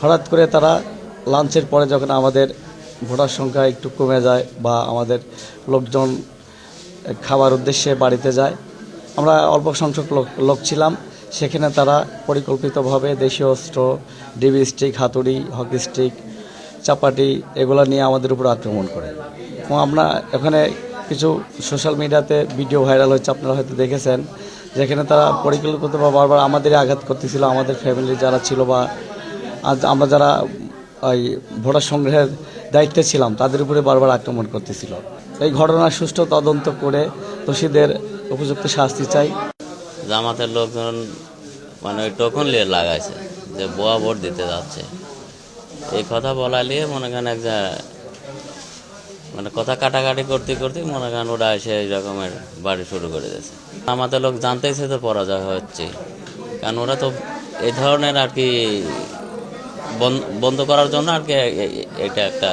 হঠাৎ করে তারা লাঞ্চের পরে যখন আমাদের ভোটার সংখ্যা একটু কমে যায় বা আমাদের লোকজন খাবার উদ্দেশ্যে বাড়িতে যায়, আমরা অল্প সংখ্যক লোক ছিলাম, সেখানে তারা পরিকল্পিতভাবে দেশীয় অস্ত্র, ডিবি স্টিক, হাতুড়ি, হকি স্টিক, চাপাটি এগুলো নিয়ে আমাদের উপর আক্রমণ করে। এবং আমরা এখানে কিছু সোশ্যাল মিডিয়াতে ভিডিও ভাইরাল হচ্ছে, আপনারা হয়তো দেখেছেন, যেখানে তারা পরিকল্পিতভাবে বারবার আমাদেরই আঘাত করতেছিল, আমাদের ফ্যামিলি যারা ছিল বা আজ আমরা যারা ওই ভোটার সংগ্রহের দায়িত্বে ছিলাম তাদের উপরে বারবার আক্রমণ করতেছিল। এই ঘটনার সুষ্ঠু তদন্ত করে দোষীদের উপযুক্ত শাস্তি চাই। জামাতের লোকজন মানে ওই টোকন নিয়ে লাগাইছে যে ভুয়া ভোট দিতে যাচ্ছে, এই কথা বলা নিয়ে মনে করেন মানে কথা কাটাকাটি করতে করতে মনে করেন ওরা এসে এই রকমের বাড়ি শুরু করে দিয়েছে। আমাদের লোক জানতেইছে তো পরাজয় হচ্ছে, কারণ ওরা তো এই ধরনের আর কি বন্ধ করার জন্য আর কি এটা একটা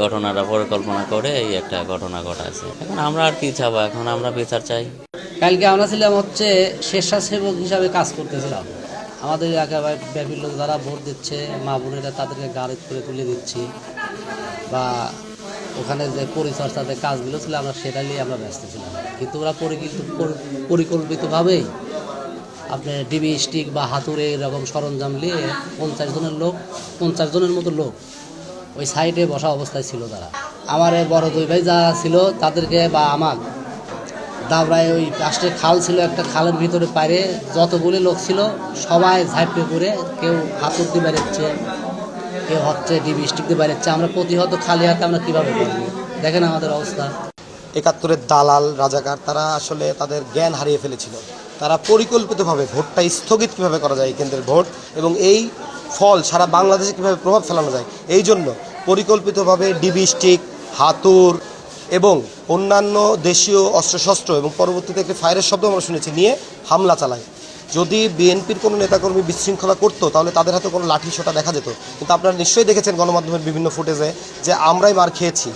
ঘটনাটা পরিকল্পনা করে এই একটা ঘটনা ঘটাচ্ছে। এখন আমরা আর কি চাবো, এখন আমরা বিচার চাই। কালকে আমরা ছিলাম হচ্ছে স্বেচ্ছাসেবক হিসাবে কাজ করতেছিলাম। আমাদের এলাকায় ব্যাপী লোক যারা ভোট দিচ্ছে, মা বোনেরা তাদেরকে গাড়ি করে তুলে দিচ্ছি, বা ওখানে যে পরিচর্যাতে কাজগুলো ছিল আমরা সেটা নিয়ে আমরা ব্যস্ত ছিলাম। কিন্তু ওরা পরিকল্পিতভাবেই আপনার ডিবি স্টিক বা হাতুড়ে এরকম সরঞ্জাম নিয়ে 50 জনের মতো লোক ওই সাইডে বসা অবস্থায় ছিল। তারা আমার বড় দুই ভাই যারা ছিল তাদেরকে বা আমার দাবরায় ওই পাশে খাল ছিল, একটা খালের ভিতরে পারে যতগুলি লোক ছিল সবাই ঝাঁপড়ে পড়ে, কেউ হাতুর দিয়ে বেড়াচ্ছে, কেউ হচ্ছে ডিবি স্টিক দিয়ে বেড়াচ্ছে। আমরা প্রতিহত খালি হাতে আমরা কীভাবে করবো? দেখেন আমাদের অবস্থা। 71-এর দালাল রাজাকার তারা আসলে তাদের জ্ঞান হারিয়ে ফেলেছিল। তারা পরিকল্পিতভাবে ভোটটা স্থগিত কীভাবে করা যায়, এই কেন্দ্রের ভোট এবং এই ফল সারা বাংলাদেশে কীভাবে প্রভাব ফেলানো যায়, এই জন্য পরিকল্পিতভাবে ডিবি স্টিক, হাতুর এবং অন্যান্য দেশীয় অস্ত্রশস্ত্র এবং পরবর্তীতে একটি ফায়ারের শব্দ আমরা শুনেছি নিয়ে হামলা চালায়। যদি বিএনপির কোনো নেতাকর্মী বিশৃঙ্খলা করতো তাহলে তাদের হাতে কোনো লাঠি সোটা দেখা যেত, কিন্তু আপনারা নিশ্চয়ই দেখেছেন গণমাধ্যমের বিভিন্ন ফুটেজে যে আমরাই মার খেয়েছি,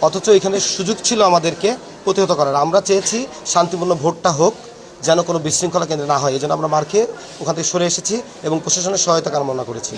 অথচ এখানে সুযোগ ছিল আমাদেরকে প্রতিহত করার। আমরা চেয়েছি শান্তিপূর্ণ ভোটটা হোক, যেন কোনো বিশৃঙ্খলা কেন্দ্রে না হয়, এই জন্য আমরা মার খেয়ে ওখান থেকে সরে এসেছি এবং প্রশাসনের সহায়তা কামনা করেছি।